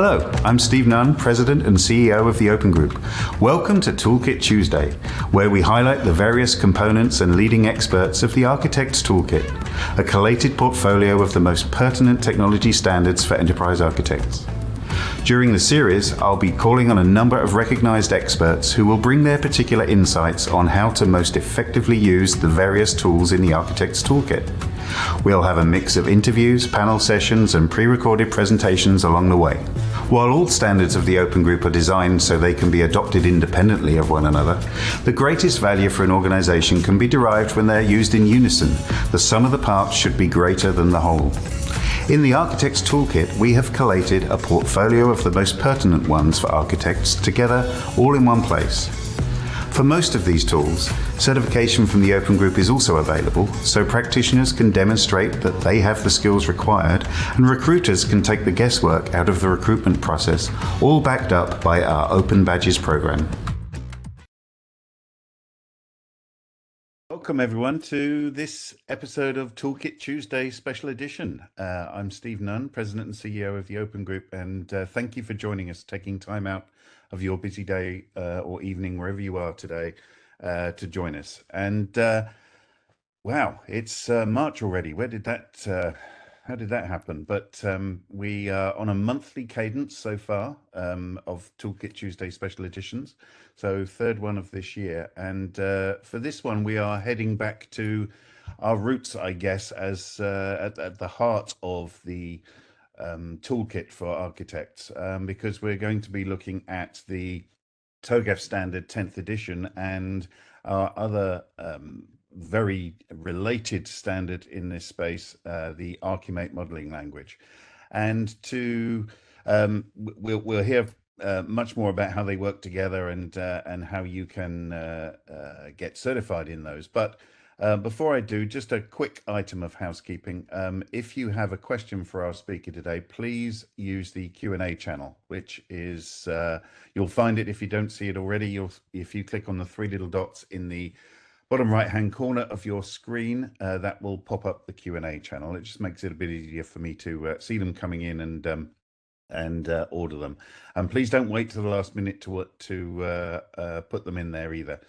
Hello, I'm Steve Nunn, President and CEO of the Open Group. Welcome to Toolkit Tuesday, where we highlight the various components and leading experts of the Architect's Toolkit, a collated portfolio of the most pertinent technology standards for enterprise architects. During the series, I'll be calling on a number of recognized experts who will bring their particular insights on how to most effectively use the various tools in the Architect's Toolkit. We'll have a mix of interviews, panel sessions, and pre-recorded presentations along the way. While all standards of the Open Group are designed so they can be adopted independently of one another, the greatest value for an organization can be derived when they're used in unison. The sum of the parts should be greater than the whole. In the Architect's Toolkit, we have collated a portfolio of the most pertinent ones for architects together all in one place. For most of these tools, certification from the Open Group is also available, so practitioners can demonstrate that they have the skills required and recruiters can take the guesswork out of the recruitment process, all backed up by our Open Badges program. Welcome everyone to this episode of Toolkit Tuesday Special Edition. I'm Steve Nunn, President and CEO of the Open Group, and thank you for joining us, taking time out of your busy day or evening, wherever you are today, to join us. And wow, it's March already. How did that happen? But we are on a monthly cadence so far of Toolkit Tuesday Special Editions. So third one of this year. And for this one, we are heading back to our roots, I guess, as at the heart of the toolkit for architects, because we're going to be looking at the TOGAF Standard 10th edition and our other very related standard in this space, the ArchiMate modeling language. And we'll hear much more about how they work together and how you can get certified in those. But before I do, just a quick item of housekeeping. If you have a question for our speaker today, please use the Q&A channel, which is, you'll find it if you don't see it already. If you click on the three little dots in the bottom right-hand corner of your screen, that will pop up the Q&A channel. It just makes it a bit easier for me to see them coming in and order them. And please don't wait till the last minute to put them in there either.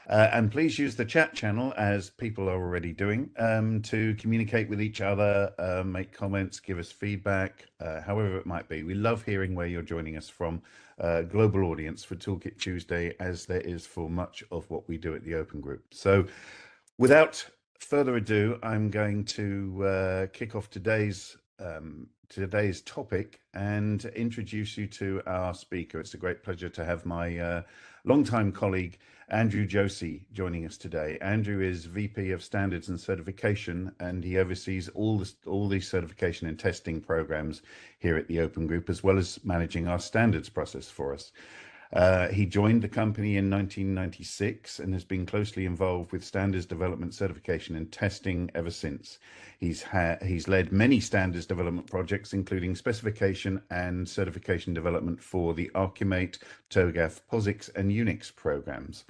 And please use the chat channel, as people are already doing, to communicate with each other, make comments, give us feedback, however it might be. We love hearing where you're joining us from, global audience for Toolkit Tuesday, as there is for much of what we do at the Open Group. So without further ado, I'm going to kick off today's topic and introduce you to our speaker. It's a great pleasure to have my longtime colleague, Andrew Josie, joining us today. Andrew is VP of Standards and Certification, and he oversees all the certification and testing programs here at the Open Group, as well as managing our standards process for us. He joined the company in 1996 and has been closely involved with standards development, certification and testing ever since. He's led many standards development projects, including specification and certification development for the ArchiMate, TOGAF, POSIX and Unix programs.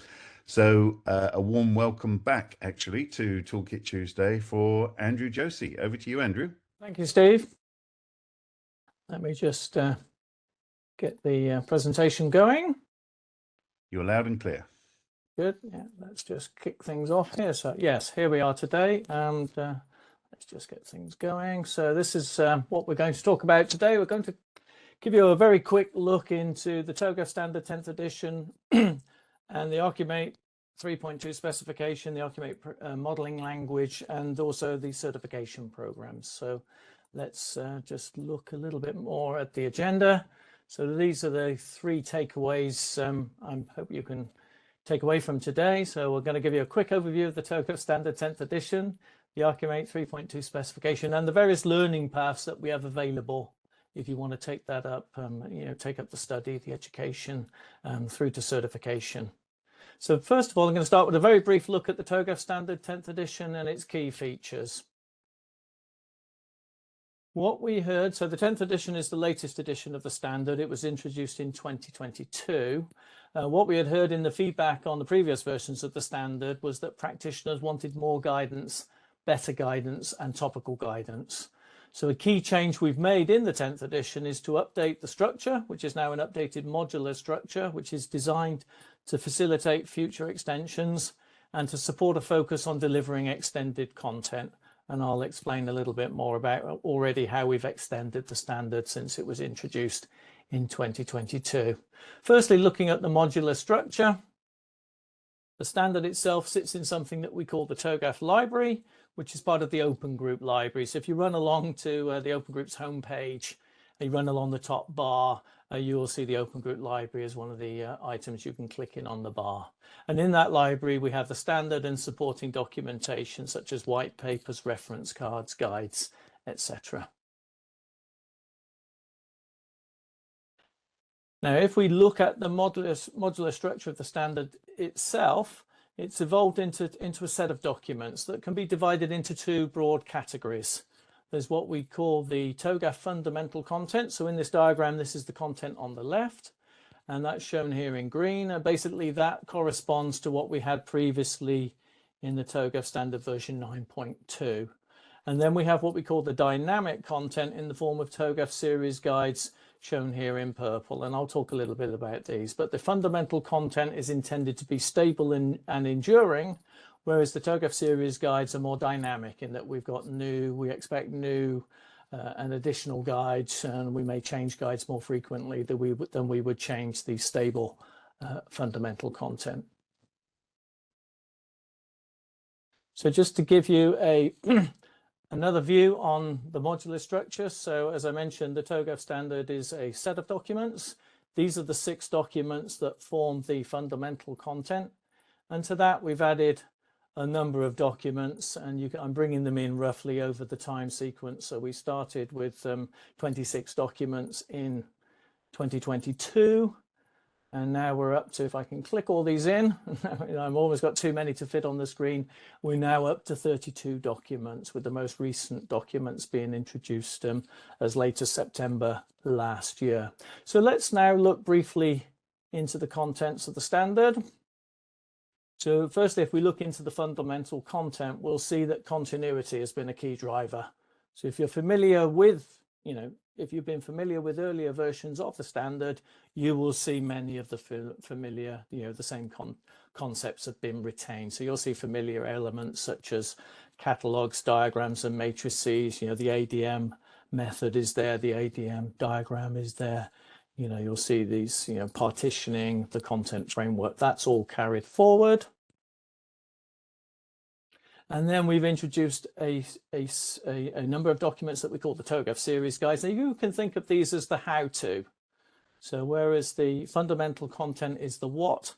So a warm welcome back, actually, to Toolkit Tuesday for Andrew Josie. Over to you, Andrew. Thank you, Steve. Let me just get the presentation going. You're loud and clear. Good. Yeah, let's just kick things off here. So yes, here we are today, and let's just get things going. So this is what we're going to talk about today. We're going to give you a very quick look into the TOGAF Standard 10th edition and the ArchiMate 3.2 specification, the ArchiMate modeling language, and also the certification programs. So let's just look a little bit more at the agenda. So these are the three takeaways I hope you can take away from today. So we're going to give you a quick overview of the TOGAF Standard 10th edition, the ArchiMate 3.2 specification, and the various learning paths that we have available if you want to take that up, take up the study, the education, through to certification. So first of all, I'm going to start with a very brief look at the TOGAF Standard 10th edition and its key features. What we heard, so the 10th edition is the latest edition of the standard. It was introduced in 2022. What we had heard in the feedback on the previous versions of the standard was that practitioners wanted more guidance, better guidance, and topical guidance. So a key change we've made in the 10th edition is to update the structure, which is now an updated modular structure, which is designed to facilitate future extensions and to support a focus on delivering extended content. And I'll explain a little bit more about already how we've extended the standard since it was introduced in 2022. Firstly, looking at the modular structure, the standard itself sits in something that we call the TOGAF library, which is part of the Open Group library. So if you run along to the Open Group's homepage, you run along the top bar, you will see the Open Group library as one of the items you can click in on the bar. And in that library, we have the standard and supporting documentation, such as white papers, reference cards, guides, etc. Now, if we look at the modular structure of the standard itself, it's evolved into a set of documents that can be divided into two broad categories. There's what we call the TOGAF fundamental content. So in this diagram, this is the content on the left, and that's shown here in green. And basically that corresponds to what we had previously in the TOGAF standard version 9.2. And then we have what we call the dynamic content in the form of TOGAF series guides, shown here in purple, and I'll talk a little bit about these. But the fundamental content is intended to be stable and enduring, whereas the TOGAF series guides are more dynamic in that we expect new and additional guides, and we may change guides more frequently than we would change the stable fundamental content. So just to give you another view on the modular structure. So as I mentioned, the TOGAF standard is a set of documents. These are the 6 documents that form the fundamental content. And to that, we've added a number of documents, and I'm bringing them in roughly over the time sequence. So we started with 26 documents in 2022. And now we're up to, if I can click all these in, I've almost got too many to fit on the screen. We're now up to 32 documents, with the most recent documents being introduced as late as September last year. So let's now look briefly into the contents of the standard. So firstly, if we look into the fundamental content, we'll see that continuity has been a key driver. So if you're familiar with, if you've been familiar with earlier versions of the standard, you will see many of the familiar, the same concepts have been retained. So you'll see familiar elements such as catalogs, diagrams, and matrices. The ADM method is there, the ADM diagram is there. You'll see these, partitioning, the content framework, that's all carried forward. And then we've introduced a number of documents that we call the TOGAF series guides. Now you can think of these as the how-to. So whereas the fundamental content is the what,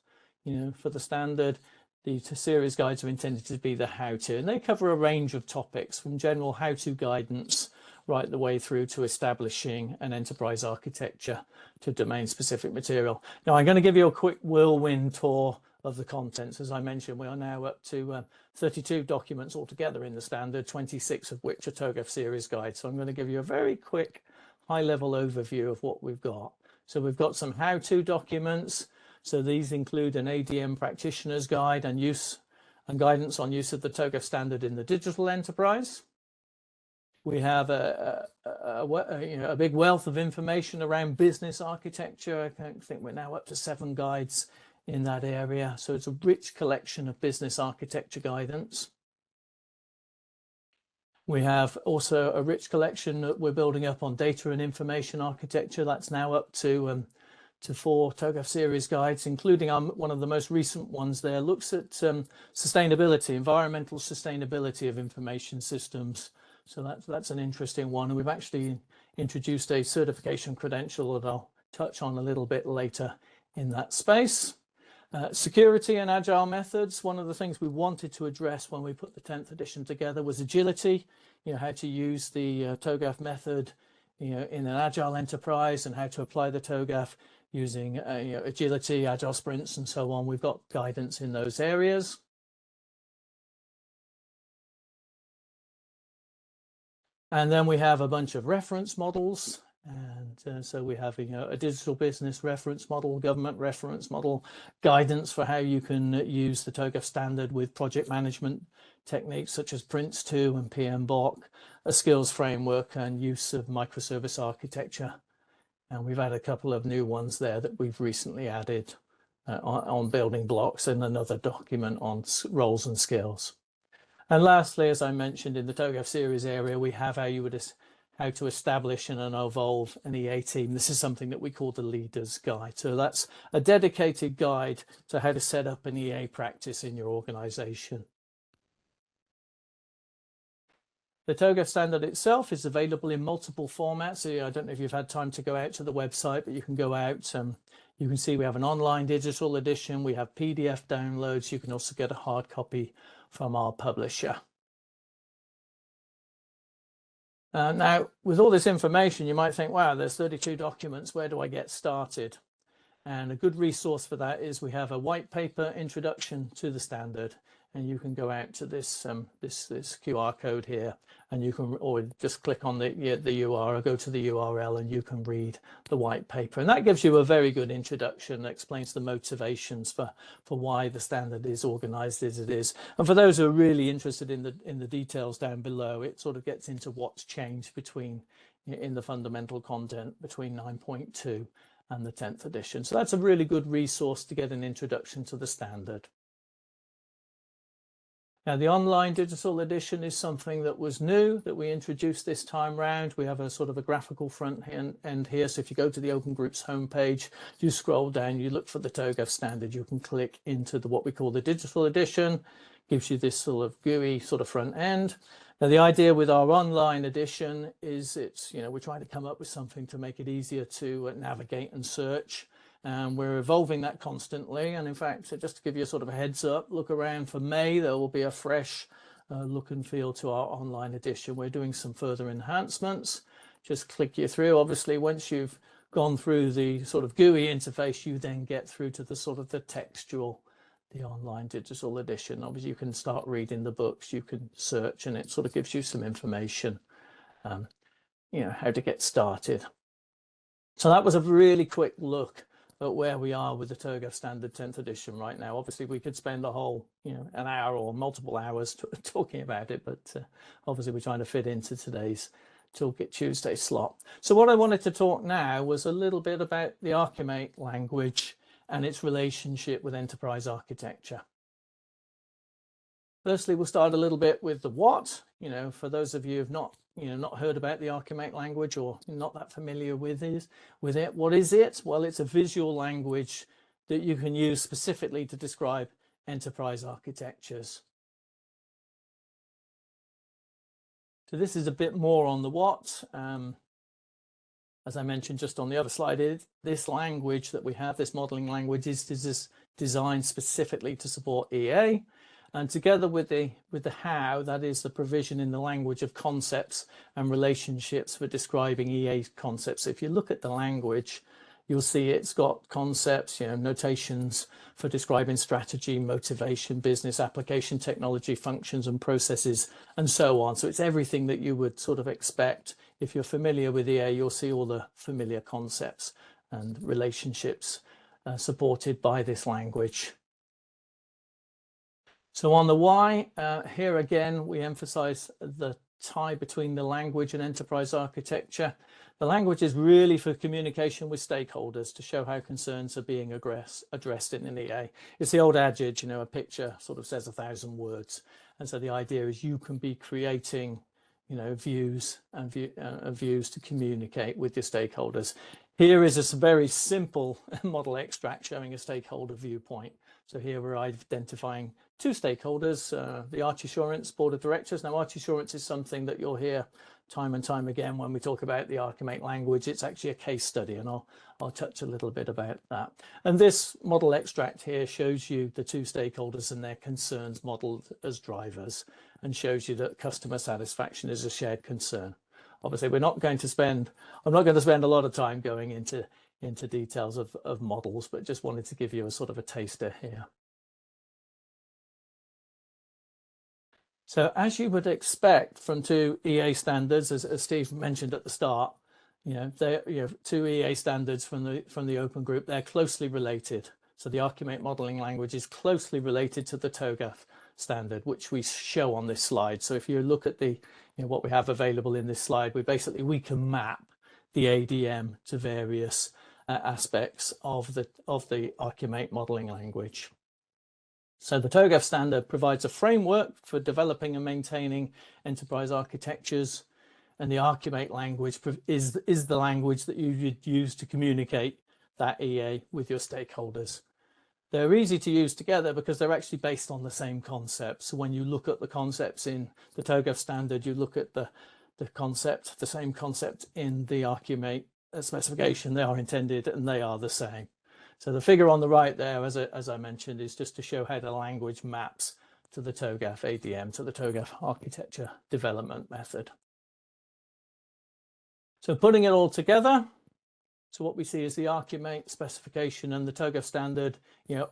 for the standard, the series guides are intended to be the how-to. And they cover a range of topics from general how-to guidance right the way through to establishing an enterprise architecture to domain-specific material. Now I'm going to give you a quick whirlwind tour of the contents. As I mentioned, we are now up to 32 documents altogether in the standard, 26 of which are TOGAF series guides. So I'm going to give you a very quick high-level overview of what we've got. So we've got some how-to documents. So these include an ADM practitioner's guide and use and guidance on use of the TOGAF standard in the digital enterprise. We have a big wealth of information around business architecture. I think we're now up to 7 guides in that area. So it's a rich collection of business architecture guidance. We have also a rich collection that we're building up on data and information architecture. That's now up to 4 TOGAF series guides, including one of the most recent ones there looks at sustainability, environmental sustainability of information systems. So that's an interesting one. And we've actually introduced a certification credential that I'll touch on a little bit later in that space. Security and agile methods. One of the things we wanted to address when we put the 10th edition together was agility, how to use the TOGAF method, in an agile enterprise, and how to apply the TOGAF using agility, agile sprints, and so on. We've got guidance in those areas. And then we have a bunch of reference models And so we're having a digital business reference model, government reference model, guidance for how you can use the TOGAF standard with project management techniques such as Prince2 and PMBOK, a skills framework and use of microservice architecture. And we've had a couple of new ones there that we've recently added on building blocks and another document on roles and skills. And lastly, as I mentioned in the TOGAF series area, we have how to establish and evolve an EA team. This is something that we call the Leader's Guide. So that's a dedicated guide to how to set up an EA practice in your organization. The TOGAF standard itself is available in multiple formats. So I don't know if you've had time to go out to the website, but you can go out. You can see we have an online digital edition. We have PDF downloads. You can also get a hard copy from our publisher. Now, with all this information, you might think, wow, there's 32 documents. Where do I get started? And a good resource for that is we have a white paper introduction to the standard. And you can go out to this QR code here, and you can, or just click on the URL, go to the URL, and you can read the white paper. And that gives you a very good introduction that explains the motivations for why the standard is organized as it is. And for those who are really interested in the details down below, it sort of gets into what's changed in the fundamental content between 9.2 and the 10th edition. So that's a really good resource to get an introduction to the standard. Now, the online digital edition is something that was new that we introduced this time round. We have a sort of a graphical front end here. So if you go to the Open Groups homepage, you scroll down, you look for the TOGAF standard, you can click into what we call the digital edition. Gives you this sort of GUI sort of front end. Now, the idea with our online edition is we're trying to come up with something to make it easier to navigate and search. And we're evolving that constantly. And in fact, just to give you a sort of a heads up, look around for May, there will be a fresh look and feel to our online edition. We're doing some further enhancements. Just click you through. Obviously, once you've gone through the sort of GUI interface, you then get through to the sort of the textual, the online digital edition. Obviously, you can start reading the books, you can search, and it sort of gives you some information, how to get started. So that was a really quick look at where we are with the TOGAF Standard 10th edition right now. Obviously, we could spend a whole, an hour or multiple hours talking about it, but obviously we're trying to fit into today's Toolkit Tuesday slot. So what I wanted to talk now was a little bit about the ArchiMate language and its relationship with enterprise architecture. Firstly, we'll start a little bit with the what. For those of you who've not heard about the ArchiMate language or not that familiar with it. What is it? Well, it's a visual language that you can use specifically to describe enterprise architectures. So this is a bit more on the what. As I mentioned just on the other slide, this language that we have, this modeling language, is designed specifically to support EA. And together with the how, that is the provision in the language of concepts and relationships for describing EA concepts. So if you look at the language, you'll see it's got concepts, notations for describing strategy, motivation, business, application, technology, functions and processes, and so on. So it's everything that you would sort of expect. If you're familiar with EA, you'll see all the familiar concepts and relationships supported by this language. So on the why, here again, we emphasize the tie between the language and enterprise architecture. The language is really for communication with stakeholders to show how concerns are being addressed in an EA. It's the old adage, a picture sort of says 1,000 words. And so the idea is you can be creating, views and views to communicate with your stakeholders. Here is a very simple model extract showing a stakeholder viewpoint. So here we're identifying two stakeholders, the ArchiSurance Board of Directors. Now, ArchiSurance is something that you'll hear time and time again when we talk about the ArchiMate language. It's actually a case study, and I'll touch a little bit about that. And this model extract here shows you the two stakeholders and their concerns modeled as drivers, and shows you that customer satisfaction is a shared concern. Obviously, I'm not going to spend a lot of time going into details of models, but just wanted to give you a sort of a taster here. So as you would expect from two EA standards, as Steve mentioned at the start, two EA standards from the open group. They're closely related. So the ArchiMate modeling language is closely related to the TOGAF standard, which we show on this slide. So if you look at the what we have available in this slide, we can map the ADM to various aspects of the ArchiMate modeling language. So the TOGAF standard provides a framework for developing and maintaining enterprise architectures, and the ArchiMate language is the language that you would use to communicate that EA with your stakeholders. They're easy to use together because they're actually based on the same concepts. So when you look at the concepts in the TOGAF standard, you look at the same concept in the ArchiMate specification. They are intended and they are the same. So the figure on the right there, as I mentioned, is just to show how the language maps to the TOGAF ADM, to the TOGAF architecture development method. So putting it all together, so what we see is the ArchiMate specification and the TOGAF standard,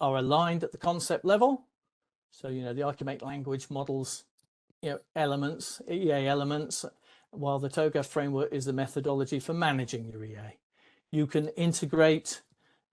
are aligned at the concept level. So, the ArchiMate language models, elements, EA elements, while the TOGAF framework is the methodology for managing your EA. You can integrate,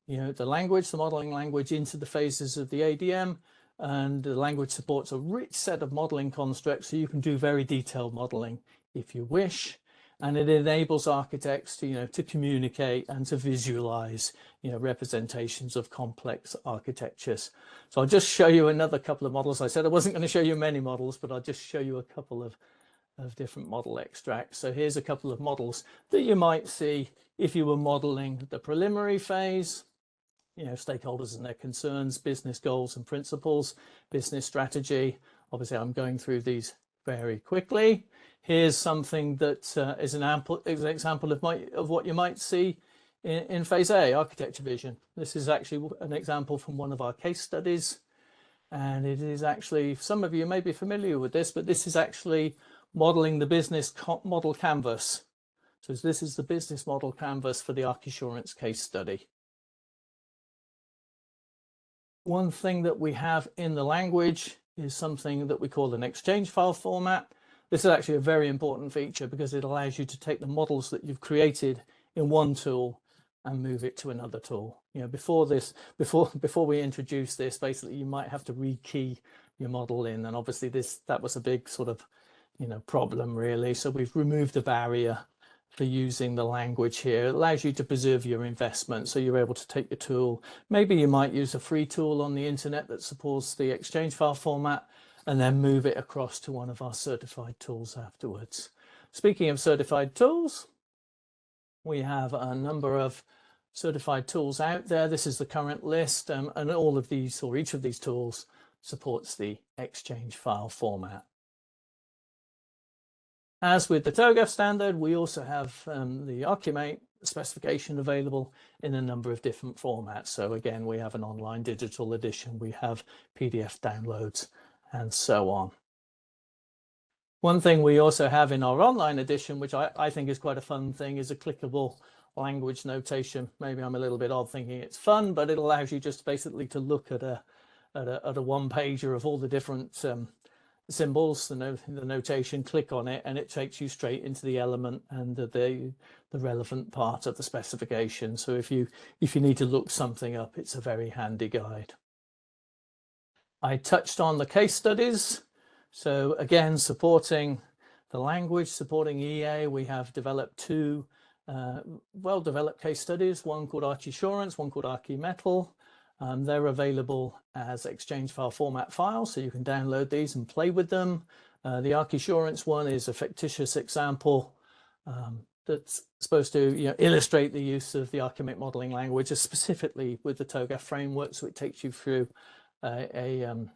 the language, the modeling language into the phases of the ADM, and the language supports a rich set of modeling constructs, so you can do very detailed modeling if you wish. And it enables architects to, to communicate and to visualize, representations of complex architectures. So I'll just show you another couple of models. I said I wasn't going to show you many models, but I'll just show you a couple of different model extracts. So here's a couple of models that you might see if you were modeling the preliminary phase, stakeholders and their concerns, business goals and principles, business strategy. Obviously, I'm going through these very quickly. Here's something that is an example of what you might see in phase A, architecture vision. This is actually an example from one of our case studies. And it is actually, some of you may be familiar with this, but this is actually modeling the business model canvas. So this is the business model canvas for the ArchiSurance case study. One thing that we have in the language is something that we call an exchange file format. This is actually a very important feature because it allows you to take the models that you've created in one tool and move it to another tool. Before we introduce this, basically you might have to rekey your model in, and obviously that was a big sort of problem really. So we've removed the barrier for using the language here. It allows you to preserve your investment, so you're able to take your tool. Maybe you might use a free tool on the internet that supports the exchange file format, and then move it across to one of our certified tools afterwards. Speaking of certified tools, we have a number of certified tools out there. This is the current list, and all of these, or each of these tools, supports the exchange file format. As with the TOGAF standard, we also have the ArchiMate specification available in a number of different formats. So again, we have an online digital edition, we have PDF downloads, and so on. One thing we also have in our online edition, which I think is quite a fun thing, is a clickable language notation. Maybe I'm a little bit odd thinking it's fun, but it allows you just basically to look at a one pager of all the different symbols, the notation, click on it, and it takes you straight into the element and the relevant part of the specification. So if you need to look something up, it's a very handy guide. I touched on the case studies. So again, supporting the language, supporting EA, we have developed two well-developed case studies, one called ArchiSurance, one called ArchiMetal. They're available as exchange file format files, so you can download these and play with them. The ArchiSurance one is a fictitious example that's supposed to illustrate the use of the ArchiMate modeling language, specifically with the TOGAF framework. So it takes you through a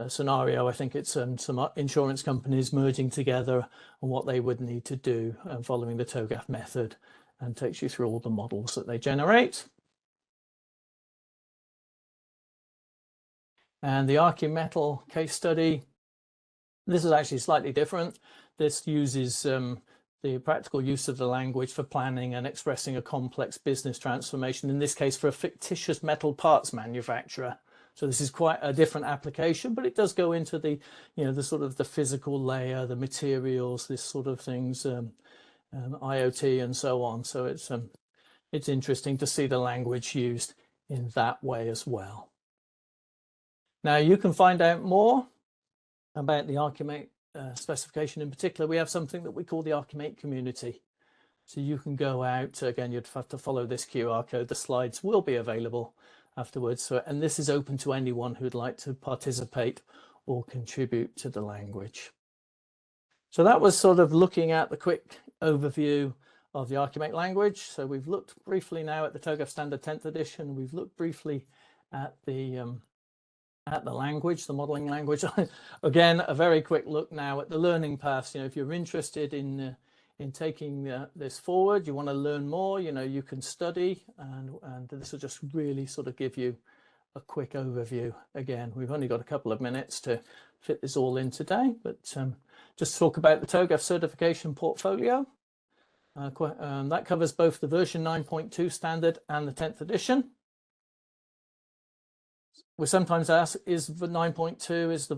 scenario. I think it's some insurance companies merging together and what they would need to do following the TOGAF method, and takes you through all the models that they generate. And the ArchiMetal case study, this is actually slightly different. This uses the practical use of the language for planning and expressing a complex business transformation, in this case for a fictitious metal parts manufacturer. So this is quite a different application, but it does go into the, the sort of the physical layer, the materials, this sort of things, IoT and so on. So it's interesting to see the language used in that way as well. Now you can find out more about the ArchiMate specification. In particular, we have something that we call the ArchiMate community. So you can go out, again, you'd have to follow this QR code. The slides will be available afterwards. So, and this is open to anyone who'd like to participate or contribute to the language. So that was sort of looking at the quick overview of the ArchiMate language. So we've looked briefly now at the TOGAF Standard 10th edition. We've looked briefly at the language, the modeling language. Again, a very quick look now at the learning paths. You know, if you're interested in taking this forward, you want to learn more, you know, you can study, and this will just really sort of give you a quick overview. Again, we've only got a couple of minutes to fit this all in today, but just talk about the TOGAF certification portfolio. That covers both the version 9.2 standard and the 10th edition. We sometimes ask, is the 9.2, is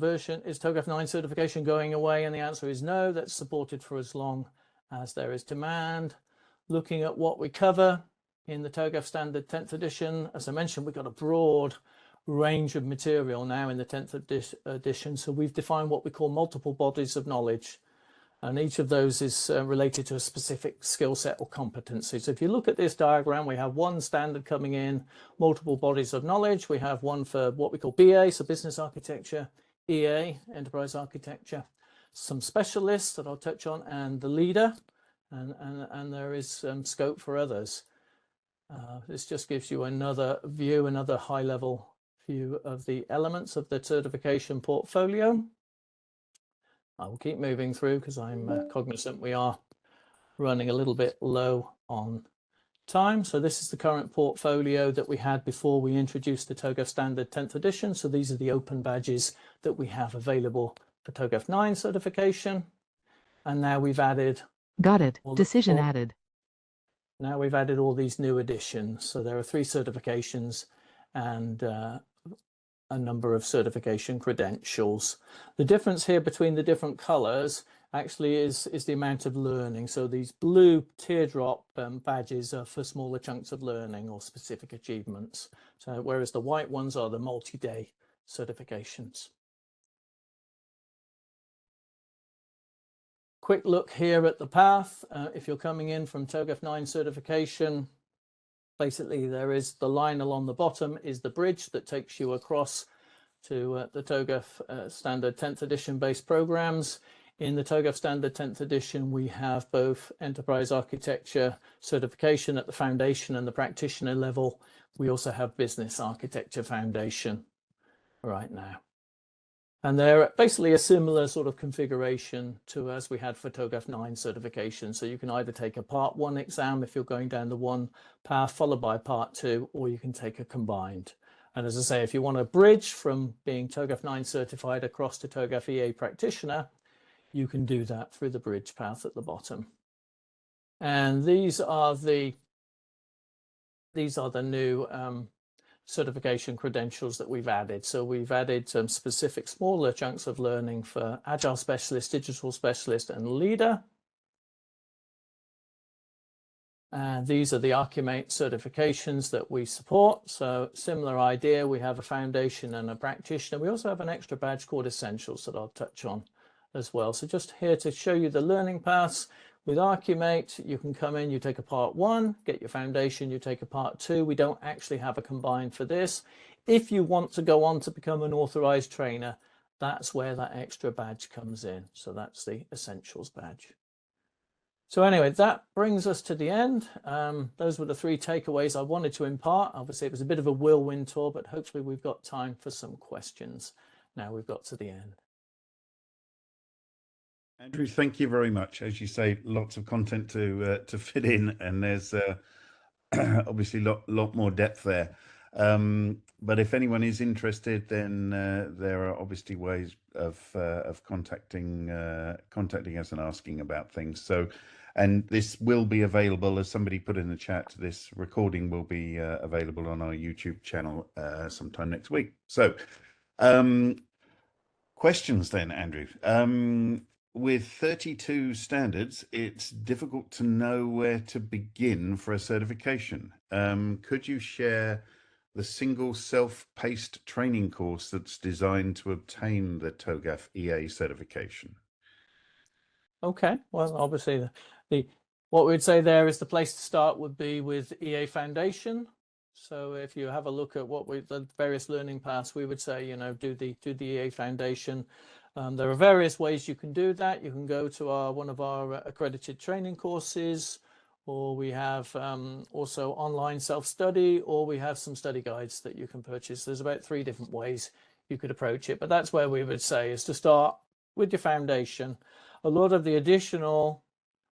TOGAF 9 certification going away? And the answer is no, that's supported for as long as there is demand. Looking at what we cover in the TOGAF Standard 10th edition, as I mentioned, we've got a broad range of material now in the 10th edition. So we've defined what we call multiple bodies of knowledge. And each of those is related to a specific skill set or competency. So if you look at this diagram, we have one standard coming in, multiple bodies of knowledge. We have one for what we call BA, so business architecture, EA, enterprise architecture, some specialists that I'll touch on, and the leader, and there is scope for others. This just gives you another view, another high-level view of the elements of the certification portfolio. I will keep moving through because I'm cognizant we are running a little bit low on time. So this is the current portfolio that we had before we introduced the TOGAF Standard 10th edition. So these are the open badges that we have available for TOGAF 9 certification. And now we've added... Got it. Decision added. Now we've added all these new additions. So there are 3 certifications and a number of certification credentials. The difference here between the different colors actually is the amount of learning. So these blue teardrop badges are for smaller chunks of learning or specific achievements. So whereas the white ones are the multi-day certifications. Quick look here at the path. If you're coming in from TOGAF 9 certification, basically there is the line along the bottom is the bridge that takes you across to the TOGAF Standard 10th edition based programs. In the TOGAF Standard 10th edition, we have both enterprise architecture certification at the foundation and the practitioner level. We also have business architecture foundation right now. And they're basically a similar sort of configuration to as we had for TOGAF 9 certification. So you can either take a part 1 exam if you're going down the one path, followed by part 2, or you can take a combined. And as I say, if you want a bridge from being TOGAF 9 certified across to TOGAF EA practitioner, you can do that through the bridge path at the bottom. And these are the new certification credentials that we've added. So we've added some specific smaller chunks of learning for Agile Specialist, Digital Specialist, and Leader. And these are the ArchiMate certifications that we support. So similar idea, we have a foundation and a practitioner. We also have an extra badge called Essentials that I'll touch on as well. So just here to show you the learning paths. With ArchiMate, you can come in, you take a part 1, get your foundation, you take a part 2. We don't actually have a combined for this. If you want to go on to become an authorized trainer, that's where that extra badge comes in. So that's the Essentials badge. So anyway, that brings us to the end. Those were the 3 takeaways I wanted to impart. Obviously, it was a bit of a whirlwind tour, but hopefully we've got time for some questions. Now we've got to the end. Andrew, thank you very much. As you say, lots of content to fit in, and there's obviously lot more depth there. But if anyone is interested, then there are obviously ways of contacting us and asking about things. So, and this will be available, as somebody put in the chat. This recording will be available on our YouTube channel sometime next week. So, questions then, Andrew. with 32 standards, it's difficult to know where to begin for a certification. Could you share the single self-paced training course that's designed to obtain the TOGAF EA certification? Okay, well, obviously what we'd say there is the place to start would be with EA Foundation. So if you have a look at the various learning paths, we would say, do the EA Foundation. There are various ways you can do that. You can go to one of our accredited training courses, or we have also online self-study, or we have some study guides that you can purchase. There's about 3 different ways you could approach it, but that's where we would say is to start with your foundation. A lot of the additional,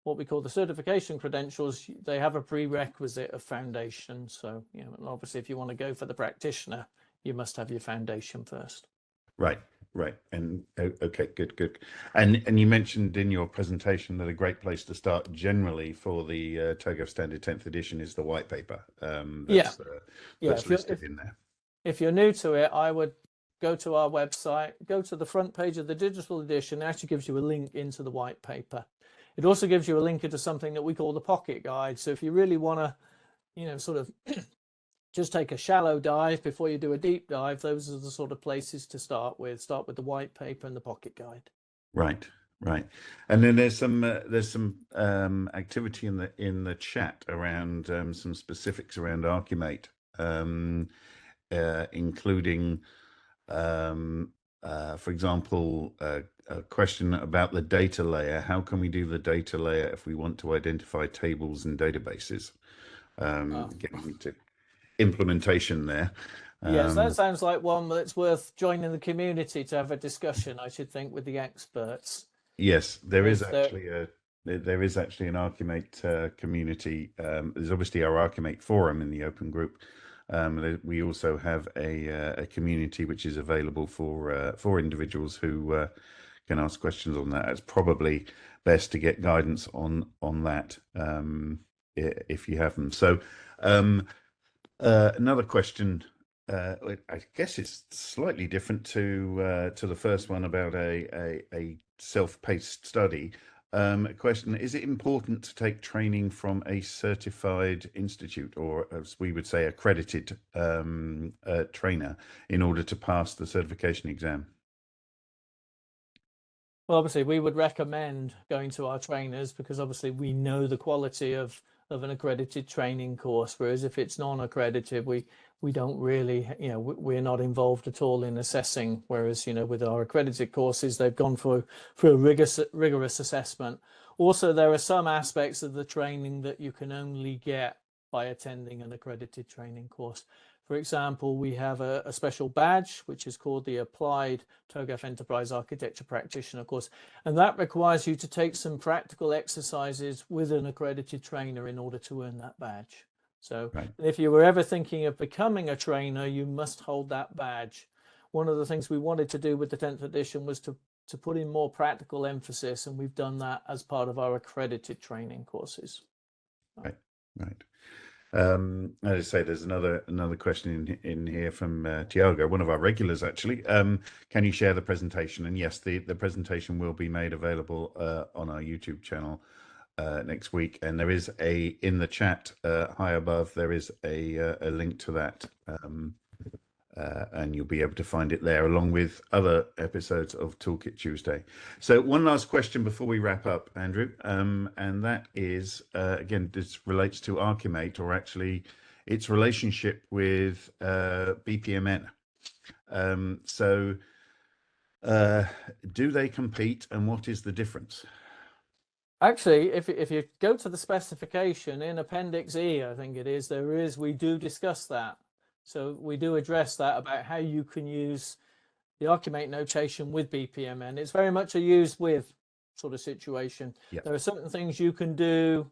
what we call the certification credentials, they have a prerequisite of foundation. So, obviously if you want to go for the practitioner, you must have your foundation first. Right. And okay, good. And you mentioned in your presentation that a great place to start generally for the TOGAF Standard 10th edition is the white paper. That's listed in there. If you're new to it, I would go to our website, go to the front page of the digital edition. It actually gives you a link into the white paper. It also gives you a link into something that we call the pocket guide. So if you really want to, sort of just take a shallow dive before you do a deep dive, those are the sort of places to start with. Start with the white paper and the pocket guide. Right. And then there's some activity in the chat around some specifics around ArchiMate, including for example, a question about the data layer. How can we do the data layer if we want to identify tables and databases? Getting into implementation there. Yes, that sounds like one that's worth joining the community to have a discussion, I should think, with the experts. Yes, there is actually an ArchiMate community. There's obviously our ArchiMate forum in the open group. We also have a community which is available for individuals who can ask questions on that. It's probably best to get guidance on that if you have them. So another question, I guess it's slightly different to the first one about a self-paced study. Question: is it important to take training from a certified institute, or as we would say, accredited trainer, in order to pass the certification exam? Well, obviously, we would recommend going to our trainers because obviously we know the quality of an accredited training course. Whereas if it's non-accredited, we don't really, we're not involved at all in assessing. Whereas, with our accredited courses, they've gone through a rigorous assessment. Also, there are some aspects of the training that you can only get by attending an accredited training course. For example, we have a special badge, which is called the Applied TOGAF Enterprise Architecture Practitioner course. And that requires you to take some practical exercises with an accredited trainer in order to earn that badge. So if you were ever thinking of becoming a trainer, you must hold that badge. One of the things we wanted to do with the 10th edition was to put in more practical emphasis, and we've done that as part of our accredited training courses. Right. As I say, there's another question in here from Tiago, one of our regulars actually. Can you share the presentation? And yes, the presentation will be made available on our YouTube channel next week. And there is in the chat high above, there is a link to that. And you'll be able to find it there along with other episodes of Toolkit Tuesday. So one last question before we wrap up, Andrew, and that is, again, this relates to ArchiMate, or actually its relationship with BPMN. So do they compete, and what is the difference? Actually, if you go to the specification in Appendix E, I think it is, we do discuss that. So we do address that about how you can use the ArchiMate notation with BPMN. It's very much a use with sort of situation. Yep. There are certain things you can do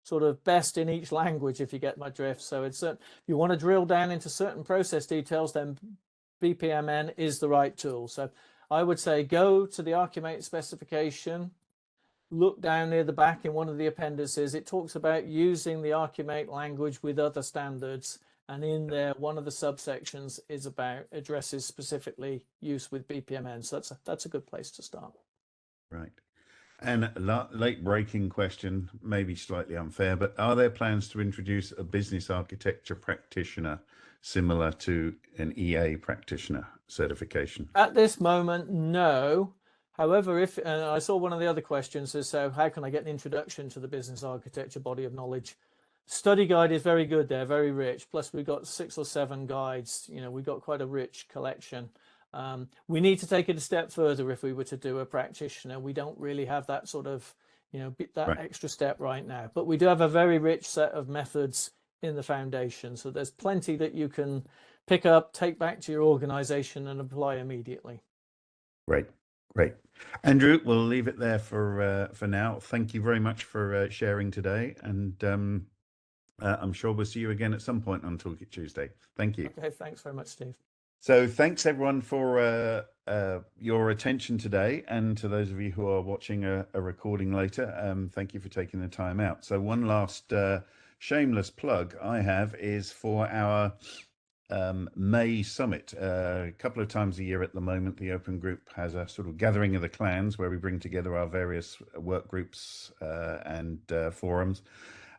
sort of best in each language, if you get my drift. So it's if you want to drill down into certain process details, then BPMN is the right tool. So I would say go to the ArchiMate specification, look down near the back in one of the appendices. It talks about using the ArchiMate language with other standards. And in there, one of the subsections is about addresses specifically use with BPMN. So that's a good place to start. Right. And a late breaking question, maybe slightly unfair, but are there plans to introduce a business architecture practitioner similar to an EA practitioner certification? At this moment, no. However, if I saw one of the other questions is, so how can I get an introduction to the business architecture body of knowledge? Study guide is very good there, very rich. Plus, we've got 6 or 7 guides. You know, we've got quite a rich collection. We need to take it a step further if we were to do a practitioner. We don't really have that sort of, you know, that Right. extra step right now. But we do have a very rich set of methods in the foundation. So there's plenty that you can pick up, take back to your organization and apply immediately. Great. Great. Andrew, we'll leave it there for now. Thank you very much for sharing today. And I'm sure we'll see you again at some point on Toolkit Tuesday. Thank you. Okay, thanks very much, Steve. So thanks everyone for your attention today, and to those of you who are watching a recording later, thank you for taking the time out. So one last shameless plug I have is for our May Summit. A couple of times a year at the moment, the Open Group has a sort of gathering of the clans where we bring together our various work groups and forums,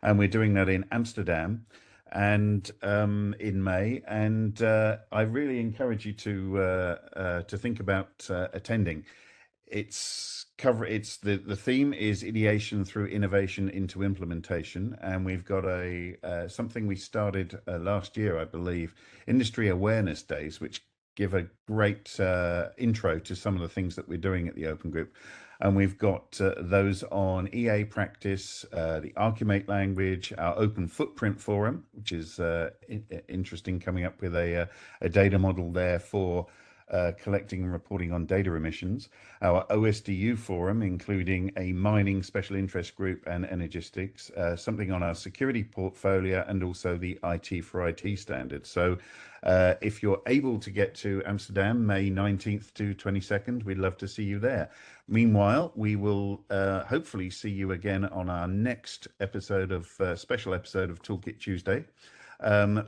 and we're doing that in Amsterdam and in May, and I really encourage you to think about attending. The theme is ideation through innovation into implementation, and we've got a something we started last year, I believe, industry awareness days, which give a great intro to some of the things that we're doing at the Open Group. And we've got those on EA practice, the ArchiMate language, our Open Footprint forum, which is interesting, coming up with a data model there for collecting and reporting on data emissions, our OSDU forum, including a mining special interest group and energistics, something on our security portfolio, and also the IT for IT standard. So if you're able to get to Amsterdam, May 19th to 22nd, we'd love to see you there. Meanwhile, we will hopefully see you again on our next episode of special episode of Toolkit Tuesday,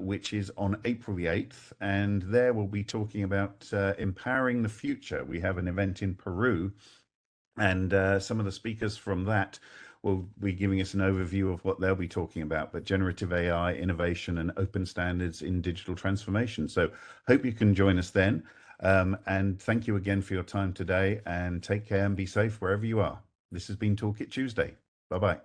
which is on April the 8th. And there we'll be talking about empowering the future. We have an event in Peru, and some of the speakers from that will be giving us an overview of what they'll be talking about, but generative AI, innovation, and open standards in digital transformation. So hope you can join us then. And thank you again for your time today, and take care and be safe wherever you are. This has been Toolkit Tuesday. Bye-bye.